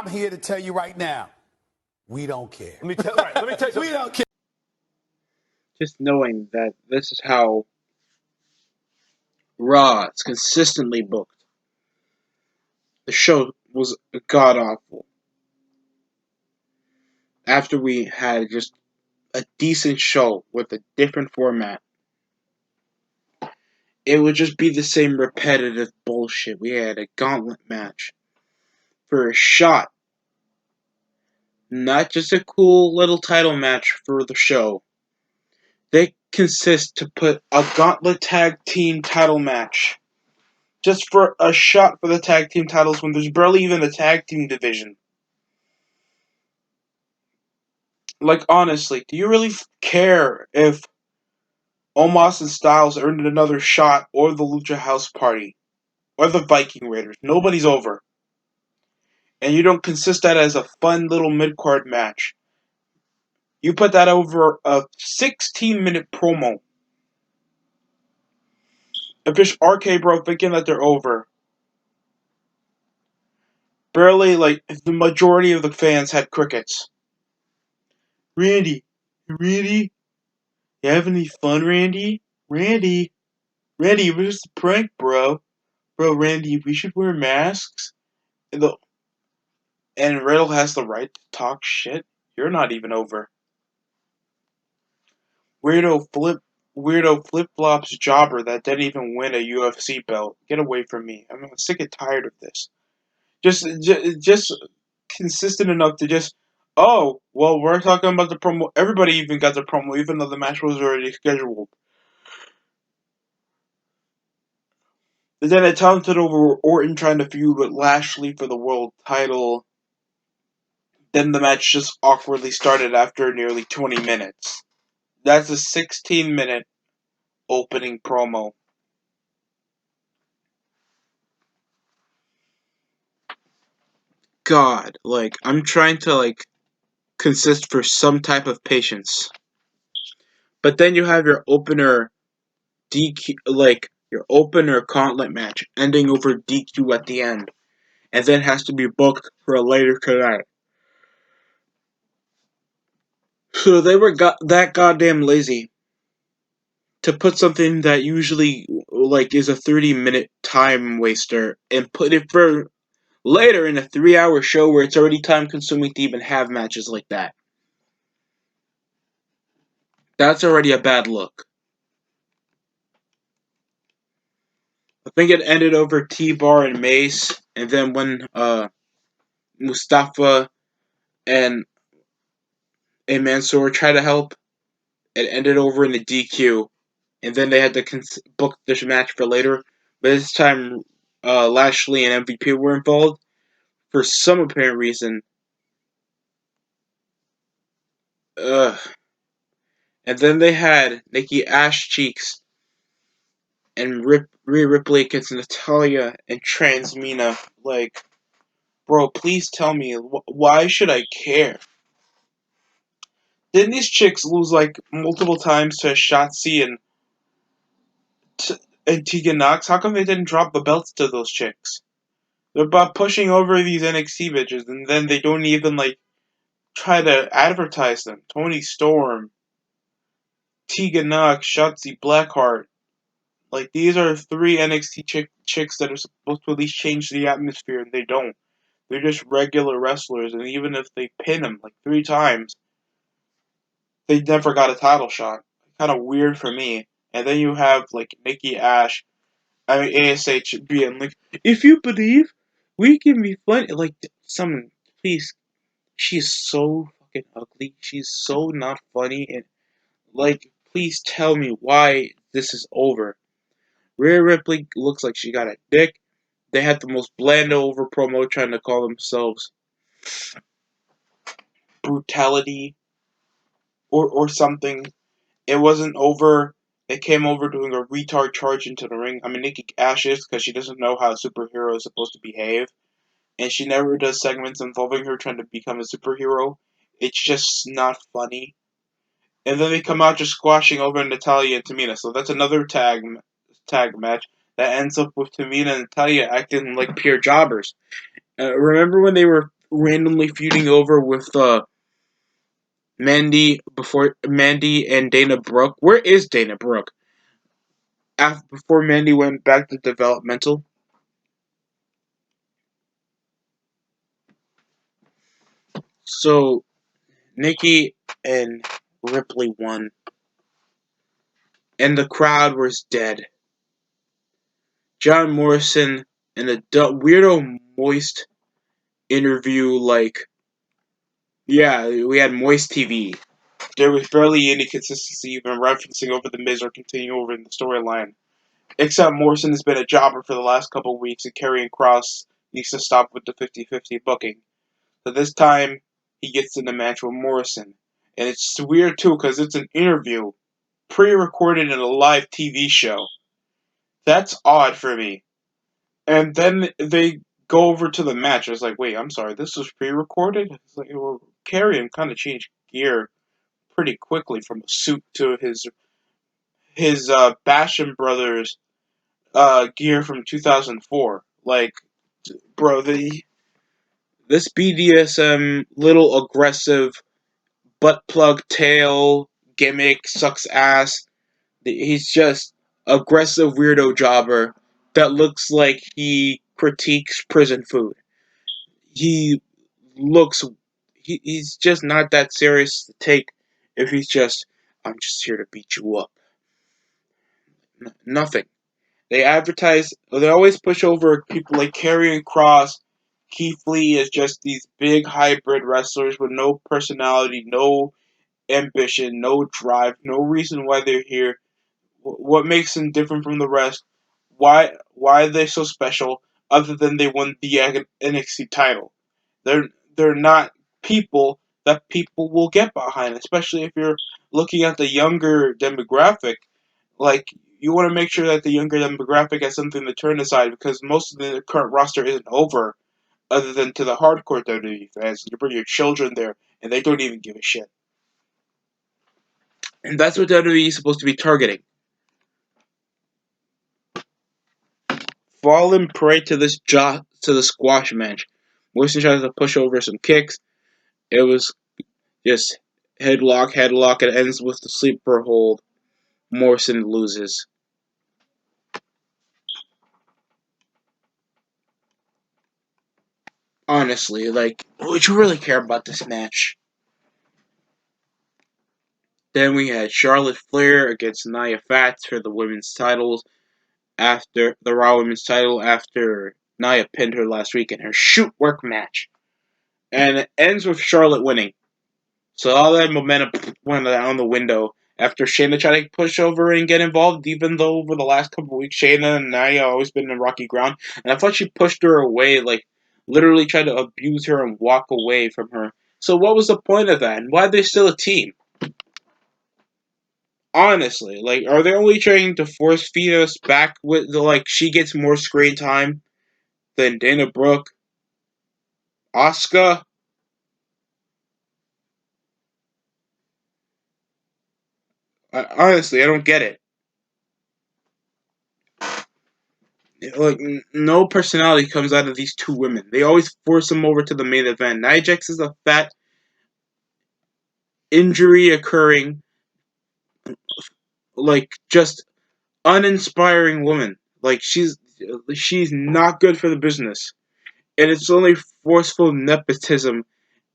I'm here to tell you right now, we don't care. Let me tell you something. We don't care. Just knowing that this is how Raw is consistently booked. The show was god awful. After we had just a decent show with a different format, it would just be the same repetitive bullshit. We had a gauntlet match for a shot, not just a cool little title match for the show. They consist to put a gauntlet tag team title match just for a shot for the tag team titles when there's barely even a tag team division. Like, honestly, do you really care if Omos and Styles earned another shot, or the Lucha House Party, or the Viking Raiders? Nobody's over. And you don't consist that as a fun little mid-card match. You put that over a 16-minute promo. If it's RK Bro thinking that they're over, barely, like, the majority of the fans had crickets. Randy, you having any fun, Randy? Randy, it was just a prank, bro. Bro, Randy, we should wear masks. And Riddle has the right to talk shit. You're not even over. Weirdo flip flops jobber that didn't even win a UFC belt. Get away from me. I'm sick and tired of this. Just consistent enough to just, oh, well, we're talking about the promo. Everybody even got the promo, even though the match was already scheduled. And then it talented over Orton trying to feud with Lashley for the world title. Then the match just awkwardly started after nearly 20 minutes. That's a 16-minute opening promo. God, like, I'm trying to, like, consist for some type of patience. But then you have your opener DQ, like, your opener gauntlet match ending over DQ at the end. And then has to be booked for a later tonight. So they were that goddamn lazy to put something that usually, like, is a 30-minute time waster and put it for later in a 3-hour show where it's already time consuming to even have matches like that. That's already a bad look. I think it ended over T-Bar and Mace, and then when Mustafa and Mansoor tried to help, it ended over in a DQ, and then they had to book this match for later. But this time, Lashley and MVP were involved for some apparent reason. Ugh. And then they had Nikki Ash Cheeks and Rhea Ripley against Natalya and Transmina. Like, bro, please tell me, why should I care? Didn't these chicks lose, like, multiple times to Shotzi and Tegan Nox? How come they didn't drop the belts to those chicks? They're about pushing over these NXT bitches, and then they don't even, like, try to advertise them. Toni Storm, Tegan Nox, Shotzi Blackheart. Like, these are 3 NXT chicks that are supposed to at least change the atmosphere, and they don't. They're just regular wrestlers, and even if they pin them, like, 3 times, they never got a title shot. Kind of weird for me. And then you have, like, Nikki Ash, ASH being like, if you believe, we can be funny. Like, someone, please, she's so fucking ugly. She's so not funny. And, like, please tell me why this is over. Rhea Ripley looks like she got a dick. They had the most bland over promo trying to call themselves Brutality or something. It wasn't over. It came over doing a retard charge into the ring. I mean, Nikki Ash is, because she doesn't know how a superhero is supposed to behave. And she never does segments involving her trying to become a superhero. It's just not funny. And then they come out just squashing over Natalya and Tamina. So that's another tag match that ends up with Tamina and Natalya acting like pure jobbers. Remember when they were randomly feuding over with Mandy and Dana Brooke. Where is Dana Brooke? Before Mandy went back to developmental. So Nikki and Ripley won, and the crowd was dead. John Morrison in a weirdo moist interview, like, yeah, we had moist TV. There was barely any consistency, even referencing over the Miz or continuing over in the storyline. Except Morrison has been a jobber for the last couple of weeks, and Karrion Kross needs to stop with the 50-50 booking. So this time, he gets in the match with Morrison. And it's weird too, because it's an interview, pre-recorded in a live TV show. That's odd for me. And then they go over to the match. I was like, wait, I'm sorry, this was pre-recorded? It's like, well, Karrion kind of changed gear pretty quickly from a suit to his Basham Brothers gear from 2004. Like, bro, this BDSM little aggressive butt plug tail gimmick sucks ass. He's just aggressive weirdo jobber that looks like he critiques prison food. He looks he's just not that serious to take if he's just, I'm just here to beat you up. Nothing. They always push over people like Karrion Kross, Keith Lee as just these big hybrid wrestlers with no personality, no ambition, no drive, no reason why they're here. What makes them different from the rest? Why are they so special? Other than they won the NXT title, they're not people that people will get behind, especially if you're looking at the younger demographic. Like, you want to make sure that the younger demographic has something to turn aside, because most of the current roster isn't over, other than to the hardcore WWE fans. You bring your children there, and they don't even give a shit. And that's what WWE is supposed to be targeting. Falling prey to the squash match. Morrison tries to push over some kicks. It was just headlock. It ends with the sleeper hold. Morrison loses. Honestly, like, would you really care about this match? Then we had Charlotte Flair against Nia Jax for the women's titles after the Raw Women's title after Nia pinned her last week in her shoot work match. And it ends with Charlotte winning. So all that momentum went out the window after Shayna tried to push over and get involved, even though over the last couple of weeks Shayna and Nia have always been in rocky ground. And I thought she pushed her away, like literally tried to abuse her and walk away from her. So what was the point of that? And why are they still a team? Honestly, like, are they only trying to force feed us back with like she gets more screen time than Dana Brooke, Asuka? Honestly, I don't get it. Like, no personality comes out of these two women. They always force them over to the main event. Nia Jax is a fat, injury occurring, like, just uninspiring woman. Like, she's not good for the business, and it's only forceful nepotism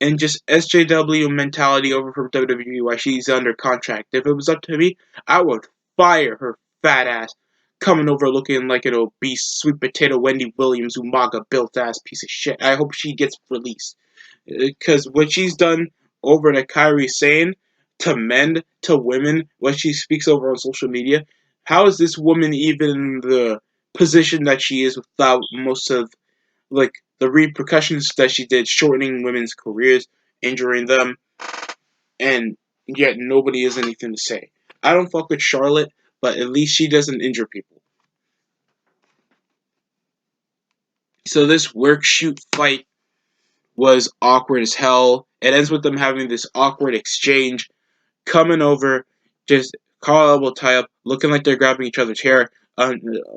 and just SJW mentality over from WWE while she's under contract. If it was up to me, I would fire her fat ass, coming over looking like an obese sweet potato Wendy Williams Umaga built ass piece of shit. I hope she gets released. Because what she's done over to Kairi Sane, to men, to women, what she speaks over on social media, how is this woman even in the position that she is without most of, like, the repercussions that she did, shortening women's careers, injuring them, and yet nobody has anything to say. I don't fuck with Charlotte, but at least she doesn't injure people. So this work shoot fight was awkward as hell. It ends with them having this awkward exchange, coming over, just call elbow tie up, looking like they're grabbing each other's hair.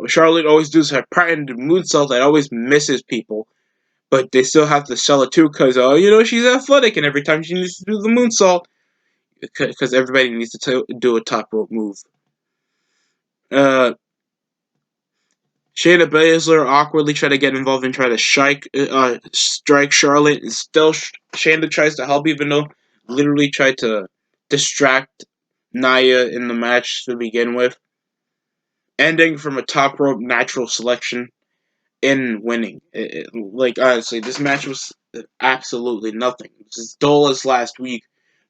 Charlotte always does her patented moonsault that always misses people. but they still have to sell it too because, she's athletic and every time she needs to do the moonsault, because everybody needs to do a top rope move. Uh, Shayna Baszler awkwardly tried to get involved and try to strike Charlotte. And still, Shayna tries to help, even though literally tried to distract Nia in the match to begin with. Ending from a top rope natural selection in winning. Honestly, this match was absolutely nothing. It was as dull as last week.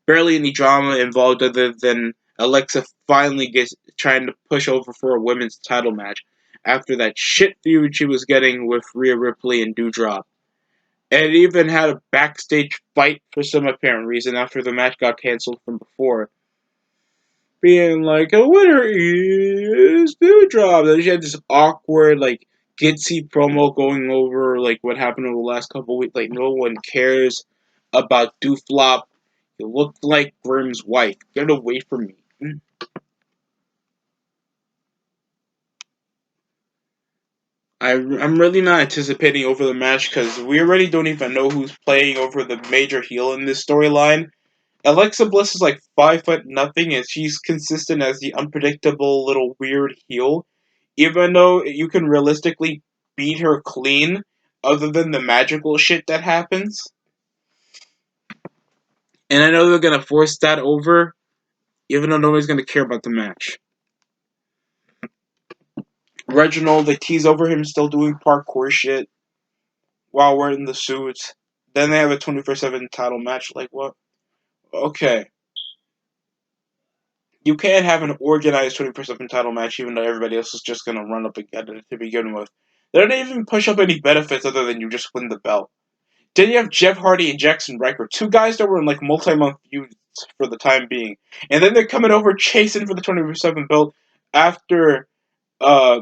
Barely any drama involved other than Alexa finally gets trying to push over for a women's title match after that shit feud she was getting with Rhea Ripley and Doudrop. And it even had a backstage fight for some apparent reason after the match got canceled from before. Being like, a winner is Doudrop. Then she had this awkward, ditzy promo going over, what happened over the last couple weeks. Like, no one cares about Dooflop. You look like Grimm's wife. Get away from me. I'm really not anticipating over the match because we already don't even know who's playing over the major heel in this storyline. Alexa Bliss is like 5 foot nothing, and she's consistent as the unpredictable little weird heel. Even though you can realistically beat her clean, other than the magical shit that happens. And I know they're gonna force that over, even though nobody's gonna care about the match. Reginald, they tease over him still doing parkour shit while wearing the suits. Then they have a 24/7 title match. Like, what? Okay. You can't have an organized 24/7 title match even though everybody else is just gonna run up against it to begin with. They don't even push up any benefits other than you just win the belt. Then you have Jeff Hardy and Jackson Riker, two guys that were in multi-month feuds for the time being. And then they're coming over chasing for the 24/7 belt after uh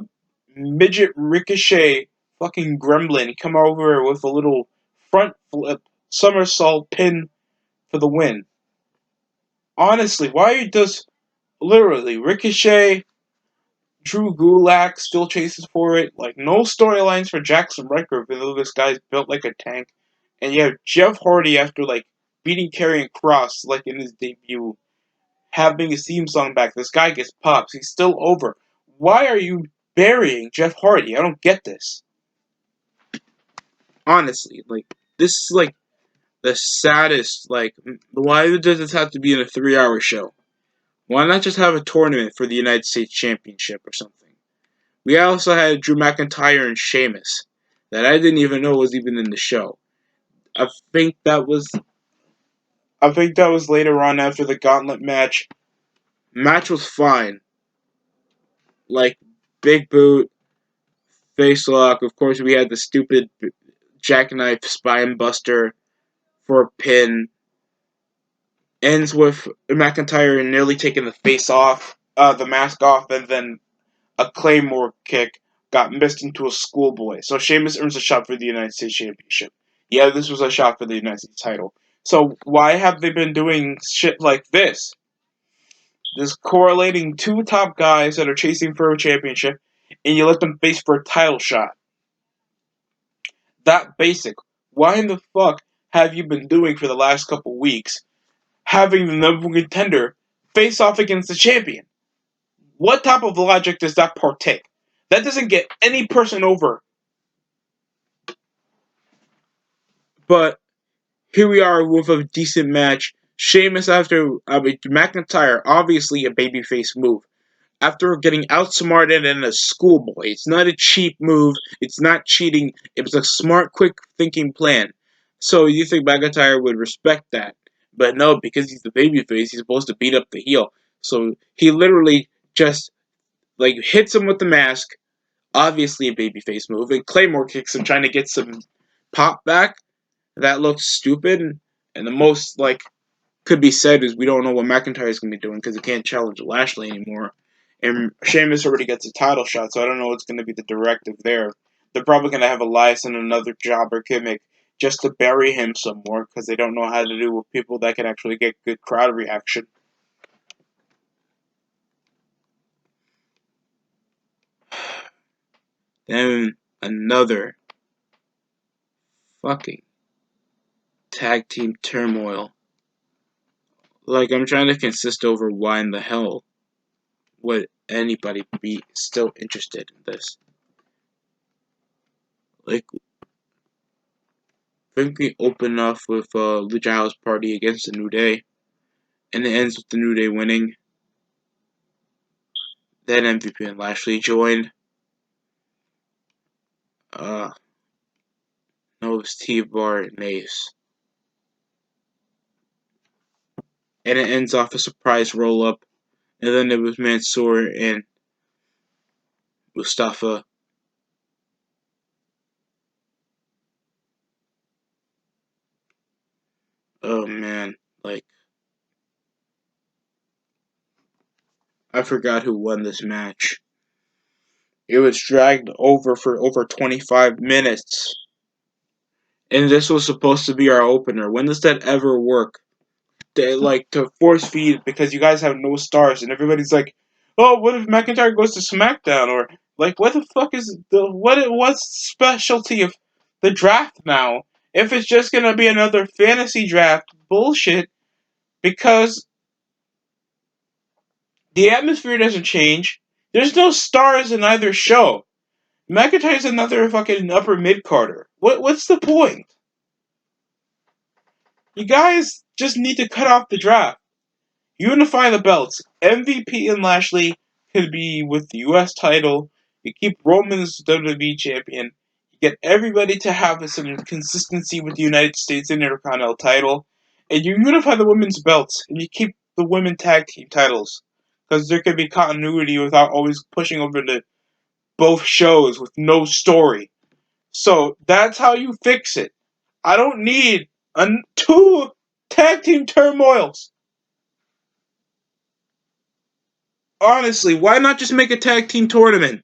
midget Ricochet fucking gremlin come over with a little front flip somersault pin for the win. Honestly, why does literally Ricochet, Drew Gulak still chases for it? No storylines for Jackson Riker, even though this guy's built like a tank. And you have Jeff Hardy after beating Karrion Kross in his debut, having his theme song back. This guy gets pops. He's still over. Why are you burying Jeff Hardy? I don't get this. Honestly, this is the saddest. Why does this have to be in a 3-hour show? Why not just have a tournament for the United States Championship or something? We also had Drew McIntyre and Sheamus that I didn't even know was even in the show. I think that was later on after the gauntlet match. Match was fine. Big boot, face lock. Of course, we had the stupid jackknife spine buster for a pin. Ends with McIntyre nearly taking the mask off, and then a Claymore kick got missed into a schoolboy. So Sheamus earns a shot for the United States Championship. Yeah, this was a shot for the United States title. So why have they been doing shit like this? This correlating two top guys that are chasing for a championship, and you let them face for a title shot. That basic. Why in the fuck have you been doing for the last couple weeks, having the number one contender face off against the champion? What type of logic does that partake? That doesn't get any person over. But here we are with a decent match. Sheamus McIntyre, obviously a babyface move. After getting outsmarted in a schoolboy. It's not a cheap move. It's not cheating. It was a smart, quick thinking plan. So you think McIntyre would respect that. But no, because he's the babyface, he's supposed to beat up the heel. So he literally just hits him with the mask. Obviously a babyface move. And Claymore kicks him trying to get some pop back. That looks stupid. And the most could be said is we don't know what McIntyre is going to be doing because he can't challenge Lashley anymore. And Sheamus already gets a title shot, so I don't know what's going to be the directive there. They're probably going to have Elias in another jobber gimmick just to bury him some more because they don't know how to do with people that can actually get good crowd reaction. Then another fucking tag team turmoil. Like, I'm trying to consist over why in the hell would anybody be still interested in this. Like, I think we open off with Lucha House Party against the New Day, and it ends with the New Day winning. Then MVP and Lashley join. No, it was T-Bar and Ace. And it ends off a surprise roll-up. And then it was Mansoor and Mustafa. Oh man, like, I forgot who won this match. It was dragged over for over 25 minutes. And this was supposed to be our opener. When does that ever work? To force feed because you guys have no stars and everybody's like, oh, what if McIntyre goes to SmackDown? Or like, what the fuck is what's specialty of the draft now? If it's just gonna be another fantasy draft bullshit, because the atmosphere doesn't change. There's no stars in either show. McIntyre's another fucking upper mid carder. What's the point? You guys just need to cut off the draft. Unify the belts. MVP and Lashley could be with the US title. You keep Roman as WWE champion. You get everybody to have some consistency with the United States Intercontinental title. And you unify the women's belts. And you keep the women tag team titles. Because there could be continuity without always pushing over to both shows with no story. So that's how you fix it. I don't need two tag team turmoils. Honestly, why not just make a tag team tournament?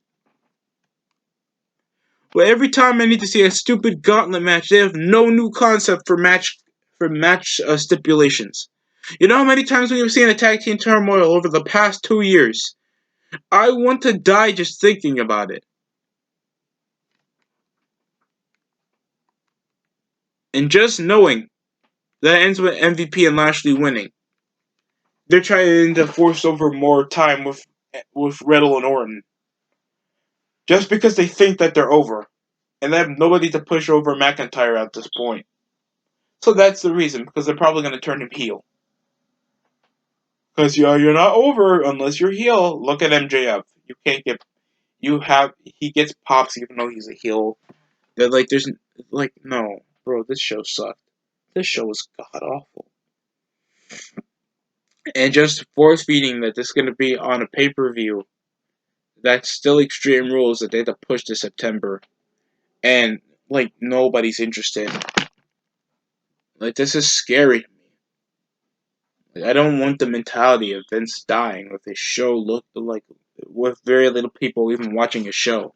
But every time I need to see a stupid gauntlet match, they have no new concept for match stipulations. You know how many times we have seen a tag team turmoil over the past 2 years? I want to die just thinking about it. And just knowing that ends with MVP and Lashley winning. They're trying to force over more time with Riddle and Orton. Just because they think that they're over. And they have nobody to push over McIntyre at this point. So that's the reason, because they're probably going to turn him heel. Because you're not over unless you're heel. Look at MJF. He gets pops even though he's a heel. No, bro, this show sucked. This show was god awful. And just force feeding that this is going to be on a pay-per-view that's still Extreme Rules that they had to push to September. And, nobody's interested. This is scary to me. I don't want the mentality of Vince dying with his show with very little people even watching his show.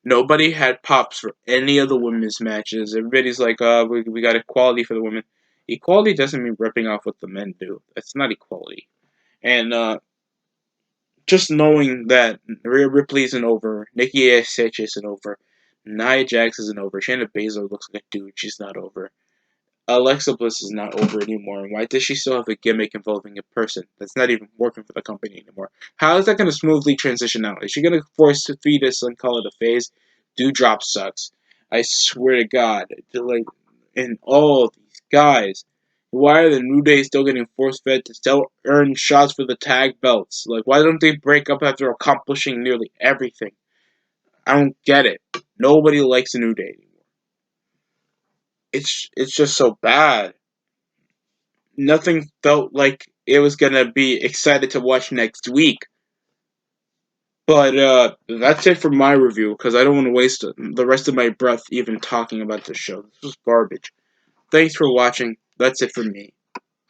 Nobody had pops for any of the women's matches. Everybody's like, we got equality for the women. Equality doesn't mean ripping off what the men do. That's not equality. And just knowing that Rhea Ripley isn't over, Nikki ASH isn't over, Nia Jax isn't over, Shayna Baszler looks like a dude, she's not over. Alexa Bliss is not over anymore. And why does she still have a gimmick involving a person that's not even working for the company anymore? How is that going to smoothly transition out? Is she going to force to feed us and call it a phase? Doudrop sucks. I swear to God. And all these guys, why are the New Day still getting force fed to still earn shots for the tag belts? Why don't they break up after accomplishing nearly everything? I don't get it. Nobody likes the New Day anymore. It's just so bad. Nothing felt like it was gonna be excited to watch next week. But that's it for my review, because I don't want to waste the rest of my breath even talking about this show. This was garbage. Thanks for watching. That's it for me.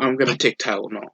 I'm gonna take Tylenol.